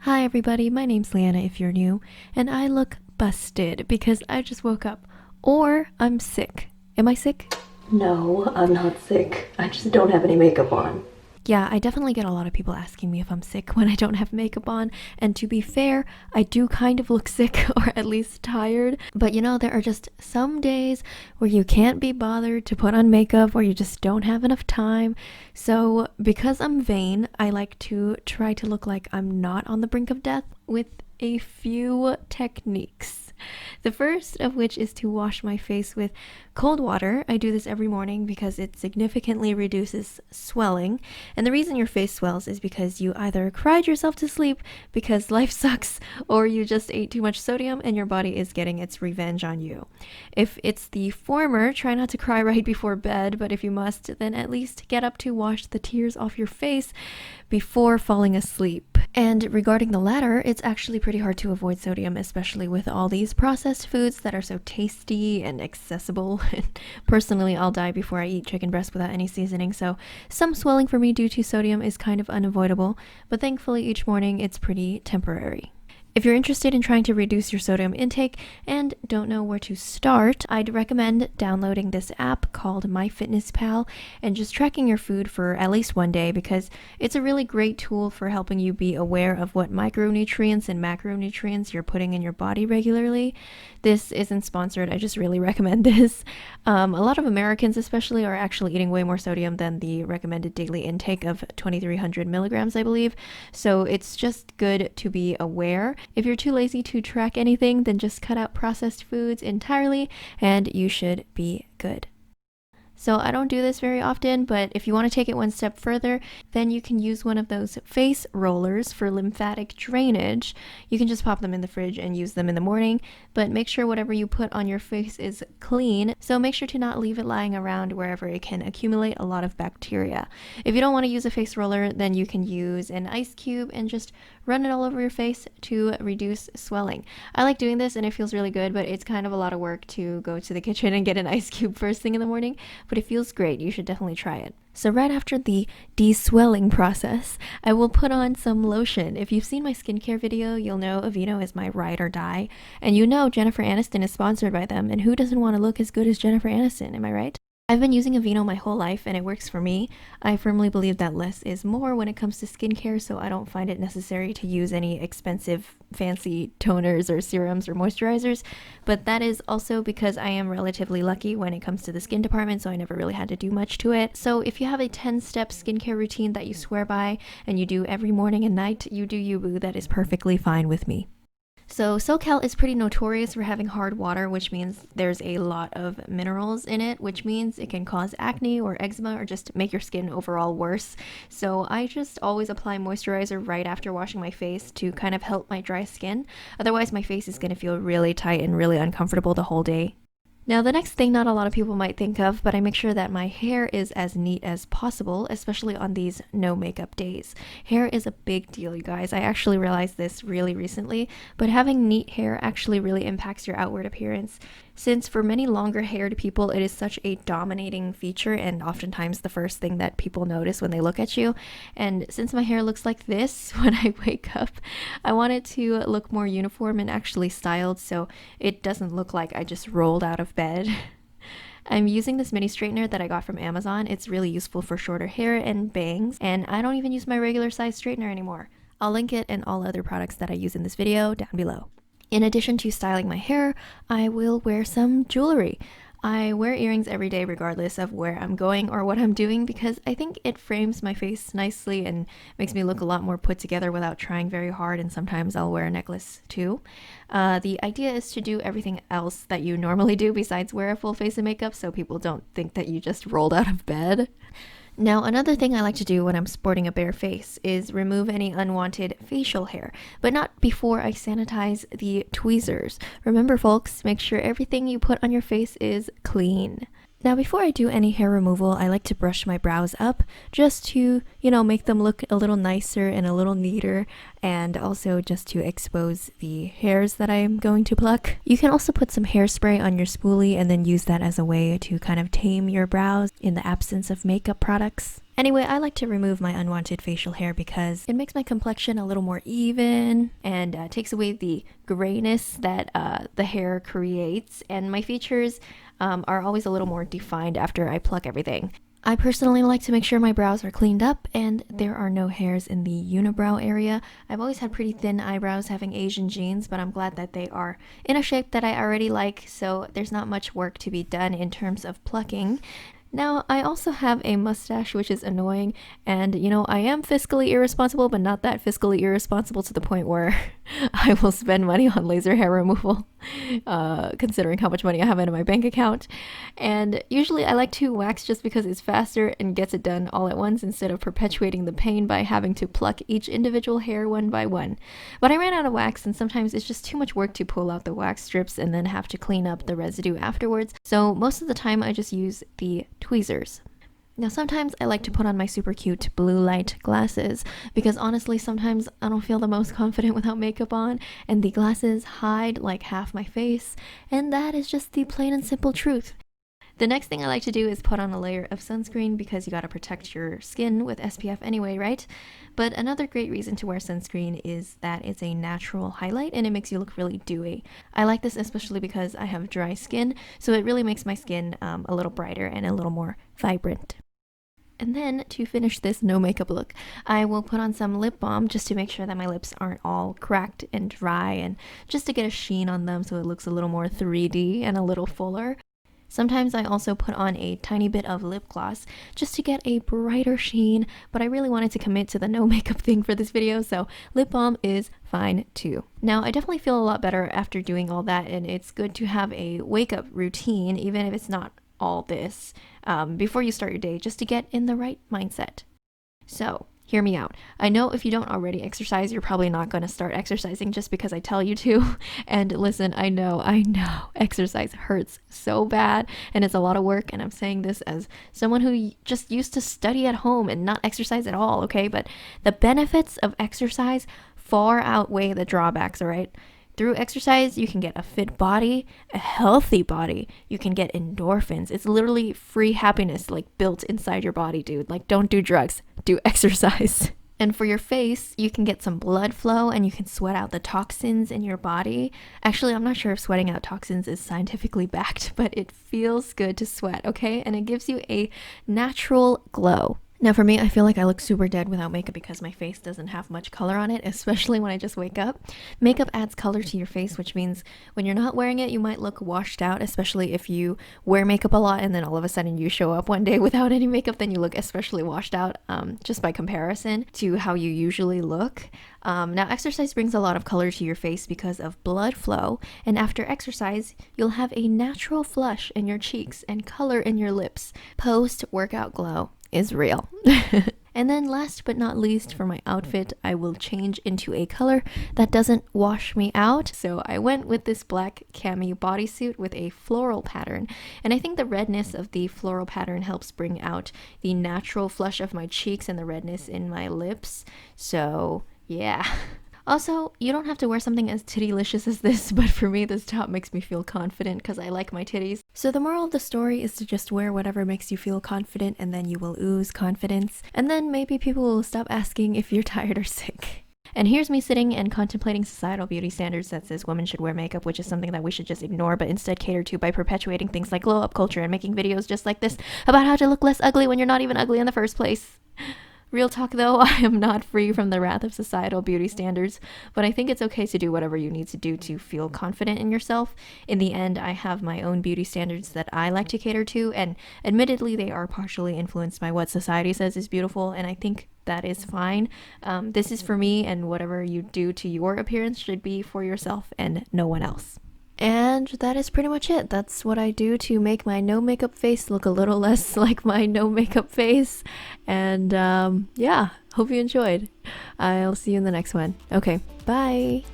Hi everybody, my name's Leanna if you're new, and I look busted because I just woke up. Or I'm sick. Am I sick? No, I'm not sick. I just don't have any makeup on. Yeah, I definitely get a lot of people asking me if I'm sick when I don't have makeup on, and to be fair, I do kind of look sick or at least tired. But there are just some days where you can't be bothered to put on makeup or you just don't have enough time. So, because I'm vain, I like to try to look like I'm not on the brink of death with a few techniques. The first of which is to wash my face with cold water. I do this every morning because it significantly reduces swelling. And the reason your face swells is because you either cried yourself to sleep because life sucks, or you just ate too much sodium and your body is getting its revenge on you. If it's the former, try not to cry right before bed, but if you must, then at least get up to wash the tears off your face before falling asleep. And regarding the latter, it's actually pretty hard to avoid sodium, especially with all these processed foods that are so tasty and accessible. Personally, I'll die before I eat chicken breast without any seasoning, so some swelling for me due to sodium is kind of unavoidable, but thankfully each morning it's pretty temporary. If you're interested in trying to reduce your sodium intake and don't know where to start, I'd recommend downloading this app called MyFitnessPal and just tracking your food for at least one day, because it's a really great tool for helping you be aware of what micronutrients and macronutrients you're putting in your body regularly. This isn't sponsored, I just really recommend this. A lot of Americans especially are actually eating way more sodium than the recommended daily intake of 2,300 milligrams, I believe. So it's just good to be aware. If you're too lazy to track anything, then just cut out processed foods entirely and you should be good. So I don't do this very often, but if you want to take it one step further, then you can use one of those face rollers for lymphatic drainage. You can just pop them in the fridge and use them in the morning, but make sure whatever you put on your face is clean. So make sure to not leave it lying around wherever it can accumulate a lot of bacteria. If you don't want to use a face roller, then you can use an ice cube and just run it all over your face to reduce swelling. I like doing this and it feels really good, but it's kind of a lot of work to go to the kitchen and get an ice cube first thing in the morning, but it feels great. You should definitely try it. So right after the de-swelling process, I will put on some lotion. If you've seen my skincare video, you'll know Aveeno is my ride or die. And you know Jennifer Aniston is sponsored by them, and who doesn't want to look as good as Jennifer Aniston, am I right? I've been using Aveeno my whole life and it works for me. I firmly believe that less is more when it comes to skincare, so I don't find it necessary to use any expensive fancy toners or serums or moisturizers, but that is also because I am relatively lucky when it comes to the skin department, so I never really had to do much to it. So if you have a 10-step skincare routine that you swear by and you do every morning and night, you do you, boo. That is perfectly fine with me. So SoCal is pretty notorious for having hard water, which means there's a lot of minerals in it, which means it can cause acne or eczema or just make your skin overall worse. So I just always apply moisturizer right after washing my face to kind of help my dry skin. Otherwise, my face is going to feel really tight and really uncomfortable the whole day. Now, the next thing not a lot of people might think of, but I make sure that my hair is as neat as possible, especially on these no makeup days. Hair is a big deal, you guys. I actually realized this really recently, but having neat hair actually really impacts your outward appearance. Since for many longer haired people, it is such a dominating feature and oftentimes the first thing that people notice when they look at you. And since my hair looks like this when I wake up, I want it to look more uniform and actually styled so it doesn't look like I just rolled out of bed. I'm using this mini straightener that I got from Amazon. It's really useful for shorter hair and bangs, and I don't even use my regular size straightener anymore. I'll link it and all other products that I use in this video down below. In addition to styling my hair, I will wear some jewelry. I wear earrings every day regardless of where I'm going or what I'm doing because I think it frames my face nicely and makes me look a lot more put together without trying very hard, and sometimes I'll wear a necklace too. The idea is to do everything else that you normally do besides wear a full face of makeup so people don't think that you just rolled out of bed. Now, another thing I like to do when I'm sporting a bare face is remove any unwanted facial hair, but not before I sanitize the tweezers. Remember, folks, make sure everything you put on your face is clean. Now, before I do any hair removal, I like to brush my brows up just to, make them look a little nicer and a little neater, and also just to expose the hairs that I'm going to pluck. You can also put some hairspray on your spoolie and then use that as a way to kind of tame your brows in the absence of makeup products. Anyway, I like to remove my unwanted facial hair because it makes my complexion a little more even and takes away the grayness that the hair creates, and my features are always a little more defined after I pluck everything. I personally like to make sure my brows are cleaned up and there are no hairs in the unibrow area. I've always had pretty thin eyebrows having Asian genes, but I'm glad that they are in a shape that I already like, so there's not much work to be done in terms of plucking. Now, I also have a mustache, which is annoying, and I am fiscally irresponsible, but not that fiscally irresponsible to the point where I will spend money on laser hair removal, considering how much money I have in my bank account. And usually I like to wax just because it's faster and gets it done all at once instead of perpetuating the pain by having to pluck each individual hair one by one. But I ran out of wax, and sometimes it's just too much work to pull out the wax strips and then have to clean up the residue afterwards. So most of the time I just use the tweezers. Now sometimes I like to put on my super cute blue light glasses because honestly sometimes I don't feel the most confident without makeup on, and the glasses hide like half my face, and that is just the plain and simple truth. The next thing I like to do is put on a layer of sunscreen because you gotta protect your skin with SPF anyway, right? But another great reason to wear sunscreen is that it's a natural highlight and it makes you look really dewy. I like this especially because I have dry skin, so it really makes my skin a little brighter and a little more vibrant. And then to finish this no makeup look, I will put on some lip balm just to make sure that my lips aren't all cracked and dry, and just to get a sheen on them so it looks a little more 3D and a little fuller. Sometimes I also put on a tiny bit of lip gloss just to get a brighter sheen, but I really wanted to commit to the no makeup thing for this video, so lip balm is fine too. Now, I definitely feel a lot better after doing all that, and it's good to have a wake up routine, even if it's not all this, before you start your day, just to get in the right mindset. So, hear me out. I know if you don't already exercise, you're probably not going to start exercising just because I tell you to. And listen, I know, exercise hurts so bad and it's a lot of work. And I'm saying this as someone who just used to study at home and not exercise at all, okay? But the benefits of exercise far outweigh the drawbacks, all right? Through exercise, you can get a fit body, a healthy body. You can get endorphins. It's literally free happiness, like built inside your body, dude. Like, don't do drugs, do exercise. And for your face, you can get some blood flow and you can sweat out the toxins in your body. Actually, I'm not sure if sweating out toxins is scientifically backed, but it feels good to sweat, okay? And it gives you a natural glow. Now for me, I feel like I look super dead without makeup because my face doesn't have much color on it, especially when I just wake up. Makeup adds color to your face, which means when you're not wearing it, you might look washed out, especially if you wear makeup a lot and then all of a sudden you show up one day without any makeup, then you look especially washed out, just by comparison to how you usually look. Now exercise brings a lot of color to your face because of blood flow, and after exercise, you'll have a natural flush in your cheeks and color in your lips. Post-workout glow is real. And then last but not least, for my outfit, I will change into a color that doesn't wash me out. So I went with this black cami bodysuit with a floral pattern. And I think the redness of the floral pattern helps bring out the natural flush of my cheeks and the redness in my lips. So yeah. Also, you don't have to wear something as tittylicious as this, but for me, this top makes me feel confident because I like my titties. So the moral of the story is to just wear whatever makes you feel confident, and then you will ooze confidence. And then maybe people will stop asking if you're tired or sick. And here's me sitting and contemplating societal beauty standards that says women should wear makeup, which is something that we should just ignore, but instead cater to by perpetuating things like glow up culture and making videos just like this about how to look less ugly when you're not even ugly in the first place. Real talk though, I am not free from the wrath of societal beauty standards, but I think it's okay to do whatever you need to do to feel confident in yourself. In the end, I have my own beauty standards that I like to cater to, and admittedly they are partially influenced by what society says is beautiful, and I think that is fine. This is for me, and whatever you do to your appearance should be for yourself and no one else. And that is pretty much it. That's what I do to make my no makeup face look a little less like my no makeup face. And yeah, hope you enjoyed. I'll see you in the next one. Okay, bye.